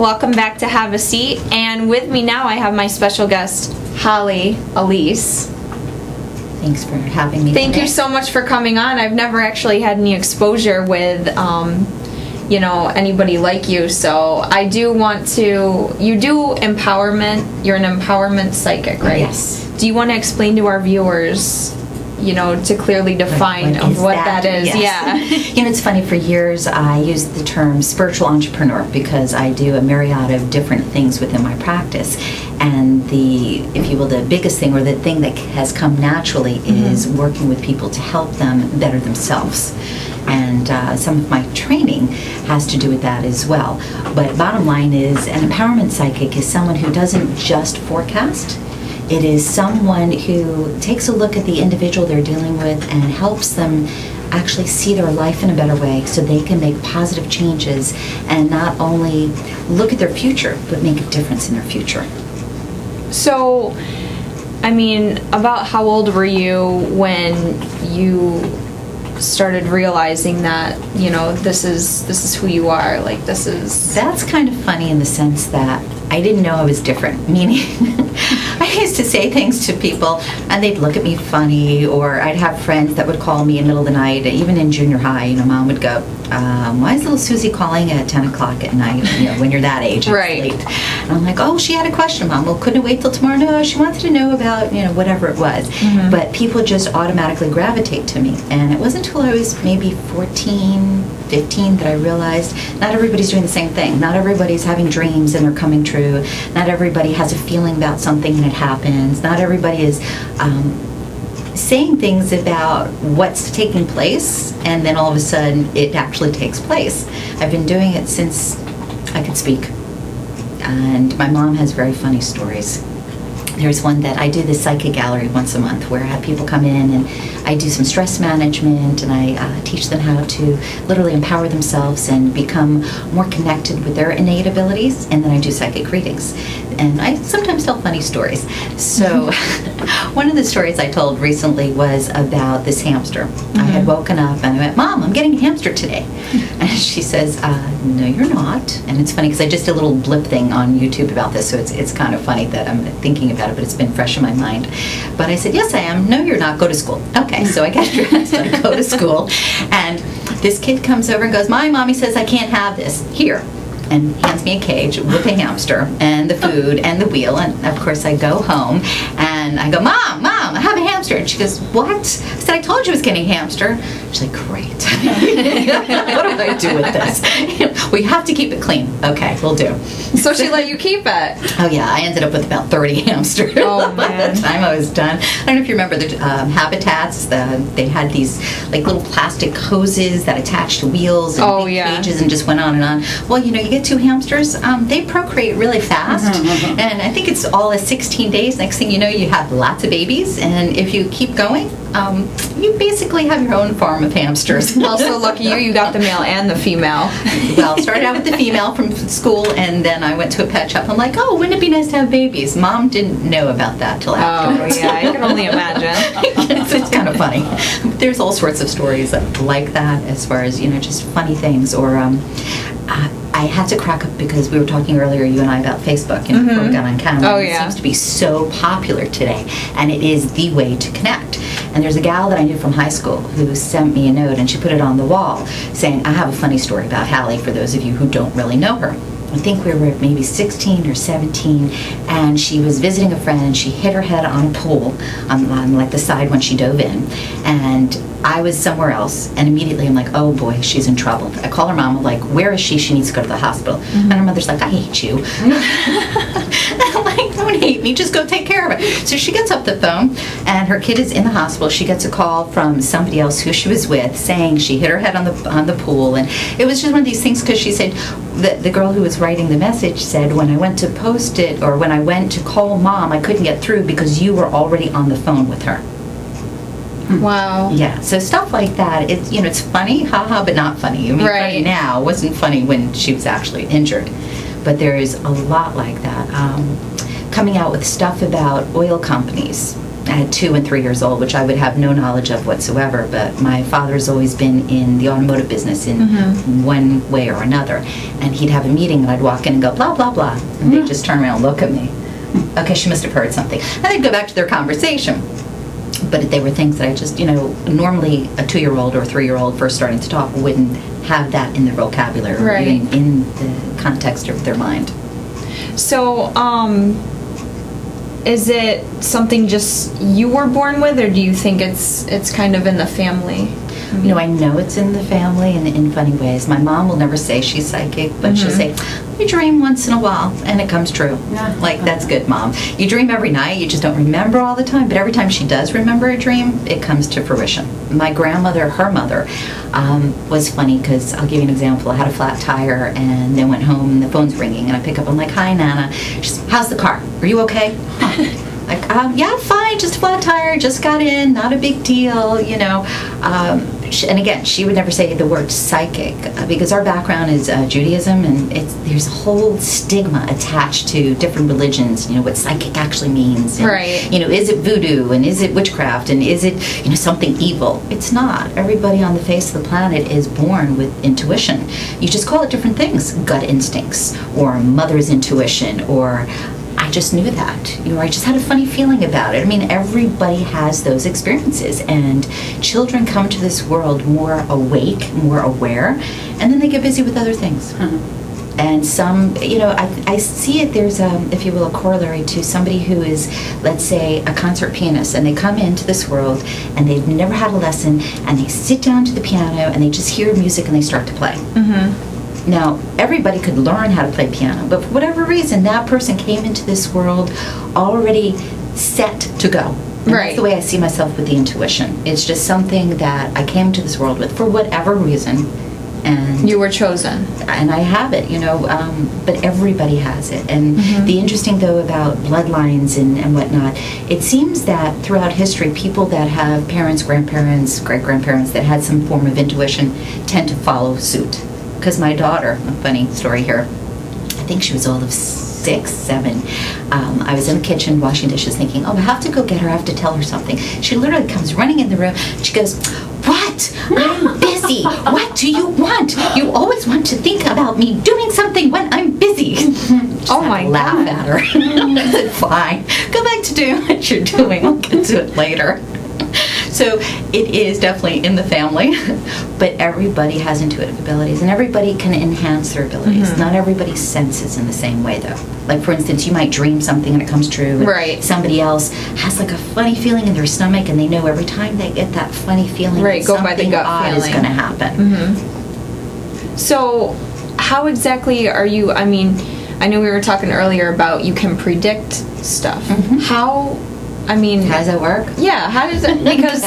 Welcome back to Have a Seat, and with me now I have my special guest, Halley Élise. Thanks for having me. Thank you so much for coming on. I've never actually had any exposure with, anybody like you, so I do want to, you do empowerment, you're an empowerment psychic, right? Yes. Do you want to explain to our viewers, to clearly define what that is? Yes. Yeah. It's funny, for years I used the term spiritual entrepreneur because I do a myriad of different things within my practice. And the biggest thing, or the thing that has come naturally, is working with people to help them better themselves. And some of my training has to do with that as well. But bottom line is, an empowerment psychic is someone who doesn't just forecast. It is someone who takes a look at the individual they're dealing with and helps them actually see their life in a better way so they can make positive changes and not only look at their future, but make a difference in their future. So, about how old were you when you started realizing that, this is who you are, That's kind of funny in the sense that I didn't know I was different, meaning I used to say things to people and they'd look at me funny, or I'd have friends that would call me in the middle of the night. Even in junior high, Mom would go, why is little Susie calling at 10 o'clock at night, when you're that age? Right. Late. And I'm like, oh, she had a question, Mom. Well, couldn't it wait till tomorrow? No, she wanted to know about, whatever it was. But people just automatically gravitate to me. And it wasn't until I was maybe 14, 15 that I realized not everybody's doing the same thing. Not everybody's having dreams and they're coming true. Not everybody has a feeling about something and it happens. Not everybody is saying things about what's taking place and then all of a sudden it actually takes place. I've been doing it since I could speak. And my mom has very funny stories. There's one that I do the psychic gallery once a month where I have people come in and I do some stress management and I teach them how to literally empower themselves and become more connected with their innate abilities, and then I do psychic readings. And I sometimes tell funny stories. So one of the stories I told recently was about this hamster. I had woken up and I went, Mom, I'm getting a hamster today. And she says, no, you're not. And it's funny because I just did a little blip thing on YouTube about this, so it's kind of funny that I'm thinking about it, but it's been fresh in my mind. But I said, yes, I am. No, you're not. Go to school. Okay, so I get dressed and I go to school. And this kid comes over and goes, my mommy says I can't have this. Here. And hands me a cage with a hamster and the food and the wheel. And of course I go home and I go, Mom, I have a hamster. And she goes, what? I said, I told you I was getting a hamster. She's like, great. What do I do with this? We have to keep it clean. Okay, we'll do. So she let you keep it? Oh yeah, I ended up with about 30 hamsters by the time I was done. I don't know if you remember the habitats. They had these like little plastic hoses that attached to wheels and cages and just went on and on. Well, you get 2 hamsters, they procreate really fast, and I think it's all at 16 days. Next thing you know, you have lots of babies, and if you keep going, you basically have your own farm of hamsters. Also, lucky you got the male and the female. Well, started out with the female from school, and then I went to a pet shop. I'm like, oh, wouldn't it be nice to have babies? Mom didn't know about that till afterwards. Oh, yeah, I can only imagine. It's kind of funny. There's all sorts of stories like that, as far as, just funny things, or I had to crack up because we were talking earlier, you and I, about Facebook, before we got on camera. Oh, yeah. It seems to be so popular today, and it is the way to connect. And there's a gal that I knew from high school who sent me a note, and she put it on the wall saying, I have a funny story about Halley for those of you who don't really know her. I think we were maybe 16 or 17, and she was visiting a friend, and she hit her head on a pool on like the side when she dove in, and I was somewhere else, and immediately I'm like, oh boy, she's in trouble. I call her mom, I'm like, where is she? She needs to go to the hospital. And her mother's like, I hate you. I'm like, don't hate me, just go take care of it. So she gets up the phone, and her kid is in the hospital. She gets a call from somebody else who she was with saying she hit her head on the pool, and it was just one of these things because she said, the girl who was writing the message said, when I went to post it, or when I went to call Mom, I couldn't get through because you were already on the phone with her. Wow. Yeah, so stuff like that, it's funny, haha, but not funny. Funny now, wasn't funny when she was actually injured. But there is a lot like that. Coming out with stuff about oil companies I had 2 and 3 years old, which I would have no knowledge of whatsoever, but my father's always been in the automotive business in one way or another. And he'd have a meeting, and I'd walk in and go, blah, blah, blah. And they'd just turn around and look at me. Okay, she must have heard something. And they'd go back to their conversation. But they were things that I just, normally a 2-year-old or a 3-year-old first starting to talk wouldn't have that in their vocabulary or even in the context of their mind. So, is it something just you were born with, or do you think it's kind of in the family? I know it's in the family in funny ways. My mom will never say she's psychic, but she'll say, you dream once in a while, and it comes true. Like, that's good, Mom. You dream every night, you just don't remember all the time, but every time she does remember a dream, it comes to fruition. My grandmother, her mother, was funny, because I'll give you an example. I had a flat tire, and then went home, and the phone's ringing, and I pick up, I'm like, hi, Nana. She's, how's the car? Are you okay? Like, yeah, fine, just a flat tire, just got in, not a big deal, and again, she would never say the word psychic, because our background is Judaism, and there's a whole stigma attached to different religions, what psychic actually means. And, is it voodoo, and is it witchcraft, and is it, something evil? It's not. Everybody on the face of the planet is born with intuition. You just call it different things, gut instincts, or mother's intuition, or I just knew that. I just had a funny feeling about it. I mean, everybody has those experiences, and children come to this world more awake, more aware, and then they get busy with other things. And some, I see it, there's, if you will, a corollary to somebody who is, let's say, a concert pianist, and they come into this world, and they've never had a lesson, and they sit down to the piano, and they just hear music, and they start to play. Now, everybody could learn how to play piano, but for whatever reason, that person came into this world already set to go. And that's the way I see myself with the intuition. It's just something that I came to this world with for whatever reason. And you were chosen. And I have it, but everybody has it. And the interesting, though, about bloodlines and whatnot, it seems that throughout history, people that have parents, grandparents, great-grandparents that had some form of intuition tend to follow suit. Because my daughter, a funny story here, I think she was all of 6, 7. I was in the kitchen washing dishes thinking, I have to go get her, I have to tell her something. She literally comes running in the room, she goes, what? I'm busy. What do you want? You always want to think about me doing something when I'm busy. Oh my God. Laugh at her. I said, fine, go back to doing what you're doing. I'll get to it later. So it is definitely in the family, but everybody has intuitive abilities, and everybody can enhance their abilities. Not everybody senses in the same way, though. Like, for instance, you might dream something and it comes true, and somebody else has like a funny feeling in their stomach, and they know every time they get that funny feeling, go by the gut odd feeling is going to happen. So how exactly are you, I mean, I know we were talking earlier about you can predict stuff. How does that work? Yeah, how does it, because,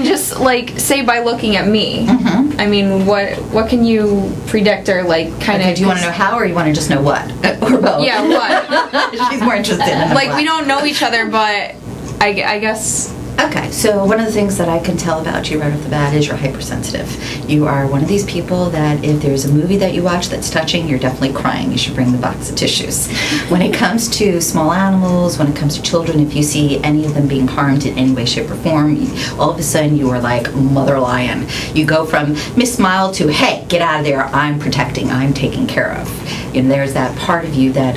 just like, say by looking at me, what can you predict, or like, kind of... Do you want to know how, or you want to just know what? Or both? Yeah, what? She's more interested in like, we don't know each other, but I guess... Okay, so one of the things that I can tell about you right off the bat is you're hypersensitive. You are one of these people that if there's a movie that you watch that's touching, you're definitely crying. You should bring the box of tissues. When it comes to small animals, when it comes to children, if you see any of them being harmed in any way, shape, or form, all of a sudden you are like Mother Lion. You go from Miss Smile to, hey, get out of there, I'm protecting, I'm taking care of. There's that part of you that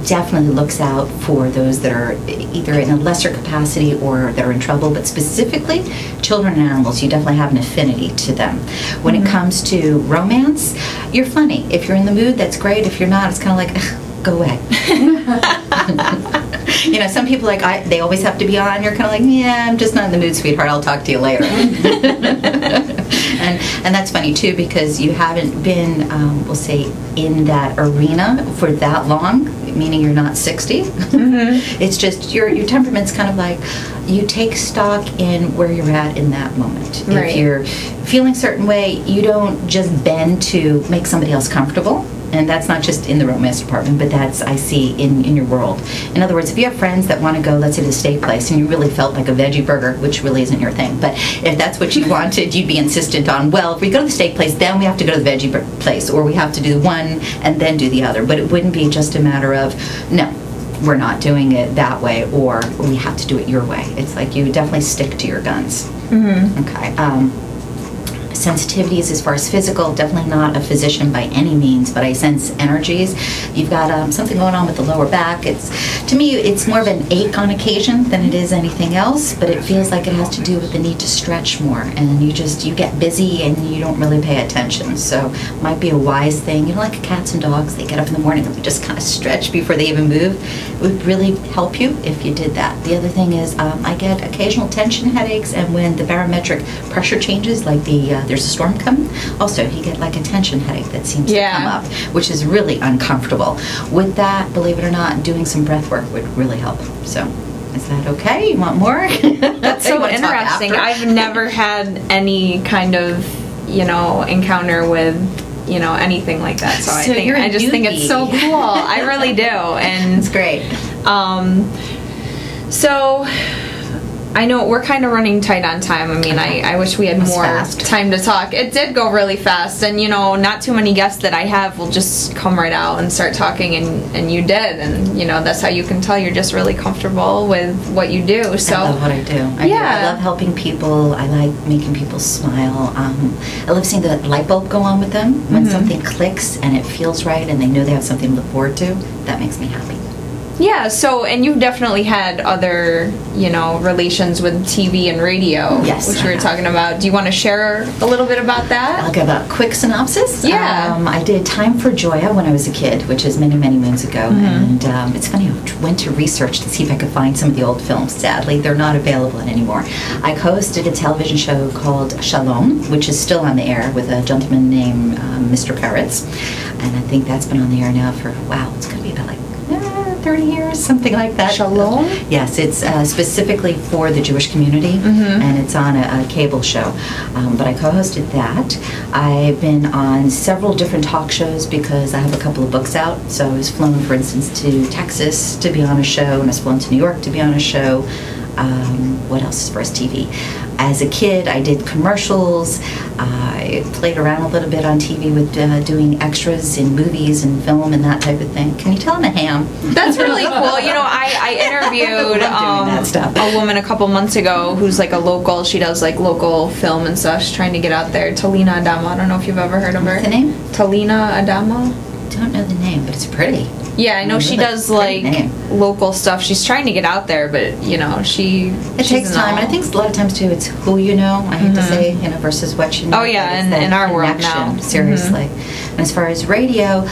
definitely looks out for those that are either in a lesser capacity or that are in trouble, but specifically children and animals, you definitely have an affinity to them. When it comes to romance, you're funny. If you're in the mood, that's great. If you're not, it's kind of like, go away. Some people, like, they always have to be on. You're kind of like, yeah, I'm just not in the mood, sweetheart. I'll talk to you later. And that's funny, too, because you haven't been, we'll say, in that arena for that long, meaning you're not 60. It's just your temperament's kind of like, you take stock in where you're at in that moment. If you're feeling a certain way, you don't just bend to make somebody else comfortable. And that's not just in the romance department, but that's, I see, in your world. In other words, if you have friends that want to go, let's say, to the steak place, and you really felt like a veggie burger, which really isn't your thing, but if that's what you wanted, you'd be insistent on, well, if we go to the steak place, then we have to go to the veggie place, or we have to do one and then do the other. But it wouldn't be just a matter of, no, we're not doing it that way, or we have to do it your way. It's like you definitely stick to your guns. Mm-hmm. Okay. Sensitivities as far as physical, definitely not a physician by any means, but I sense energies. You've got something going on with the lower back. To me, it's more of an ache on occasion than it is anything else, but it feels like it has to do with the need to stretch more, and you get busy and you don't really pay attention. So it might be a wise thing, like cats and dogs, they get up in the morning and they just kind of stretch before they even move. It would really help you if you did that. The other thing is I get occasional tension headaches, and when the barometric pressure changes, like there's a storm coming, also you get like a tension headache that seems to come up, which is really uncomfortable. With that, believe it or not, doing some breath work would really help. So is that okay? You want more? That's so interesting. I've never had any kind of encounter with anything like that, so I just think it's so cool. I really do, and it's great. So I know we're kind of running tight on time. I mean, I wish we had more time to talk. It did go really fast, and not too many guests that I have will just come right out and start talking, and you did, and that's how you can tell you're just really comfortable with what you do. So I love what I do. I love helping people. I like making people smile. I love seeing the light bulb go on with them when something clicks and it feels right, and they know they have something to look forward to. That makes me happy. Yeah, so, and you've definitely had other, relations with TV and radio, which we were talking about. Do you want to share a little bit about that? I'll give a quick synopsis. Yeah. I did Time for Joya when I was a kid, which is many, many moons ago. And it's funny, I went to research to see if I could find some of the old films. Sadly, they're not available anymore. I co-hosted a television show called Shalom, which is still on the air with a gentleman named Mr. Peretz. And I think that's been on the air now for, it's going to be about like 30 years, something like that. Shalom? Yes, it's specifically for the Jewish community, and it's on a cable show. But I co-hosted that. I've been on several different talk shows because I have a couple of books out. So I was flown, for instance, to Texas to be on a show, and I was flown to New York to be on a show. What else is first TV? As a kid, I did commercials. I played around a little bit on TV with doing extras in movies and film and that type of thing. Can you tell I'm a ham? That's really cool. I interviewed a woman a couple months ago who's like a local. She does like local film and stuff. She's trying to get out there. Talina Adama. I don't know if you've ever heard of her. What's the name? Talina Adama. Don't know the name, but it's pretty. Yeah, I know she does like local stuff. She's trying to get out there, but it takes time. And I think a lot of times too, it's who you know. I hate to say, versus what you know. Oh yeah, in our world now, seriously. And as far as radio,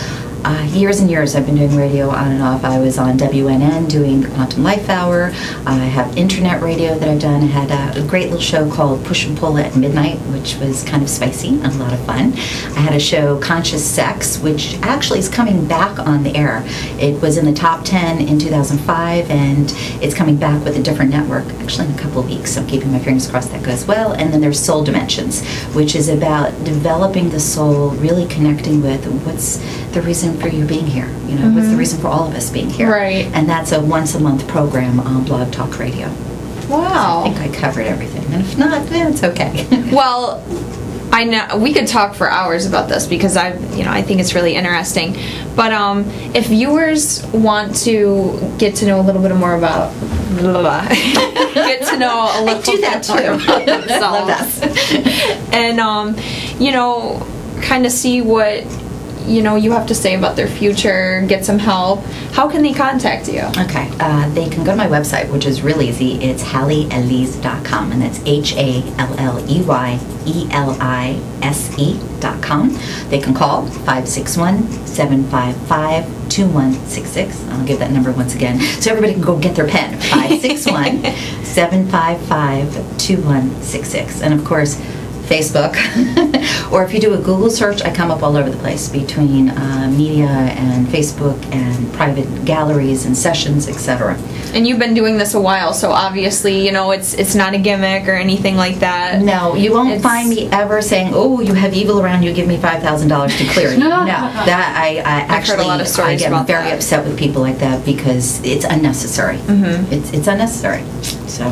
years and years I've been doing radio on and off. I was on WNN doing the Quantum Life Hour. I have internet radio that I've done. I had a great little show called Push and Pull at Midnight, which was kind of spicy and a lot of fun. I had a show, Conscious Sex, which actually is coming back on the air. It was in the top 10 in 2005, and it's coming back with a different network, actually in a couple of weeks. So I'm keeping my fingers crossed that goes well. And then there's Soul Dimensions, which is about developing the soul, really connecting with what's the reason for you being here, what's the reason for all of us being here, right? And that's a once-a-month program on Blog Talk Radio. Wow. So I think I covered everything, and if not, it's okay. Well, I know we could talk for hours about this because I think it's really interesting. But if viewers want to get to know a little bit more about get to know a little do that too about themselves, and kind of see what you have to say about their future, get some help, how can they contact you? Okay, they can go to my website, which is real easy. It's HalleyElise.com, and that's HalleyElise.com. They can call 561-755-2166. I'll give that number once again so everybody can go get their pen. 561-755-2166. And of course, Facebook, or if you do a Google search, I come up all over the place between media and Facebook and private galleries and sessions, etc. And you've been doing this a while, so obviously, it's not a gimmick or anything like that. No, you won't find me ever saying, "Oh, you have evil around you. Give me $5,000 to clear it." No, that I actually heard a lot of stories I get very upset with people like that because it's unnecessary. It's unnecessary. So.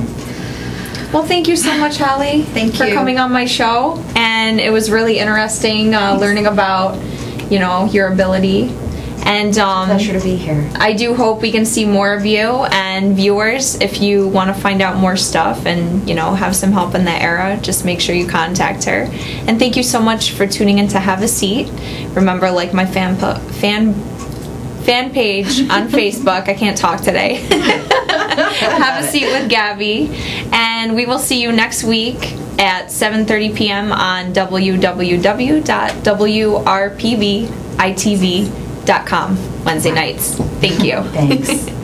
Well, thank you so much, Halley. Thank you for coming on my show, and it was really interesting learning about, your ability. And pleasure to be here. I do hope we can see more of you. And viewers, if you want to find out more stuff and, you know, have some help in that era, just make sure you contact her. And thank you so much for tuning in to Have a Seat. Remember, like my fan page on Facebook. I can't talk today. Have a Seat with Gabby. And we will see you next week at 7:30 p.m. on www.WRPBiTV LLC.com Wednesday nights. Thank you. Thanks.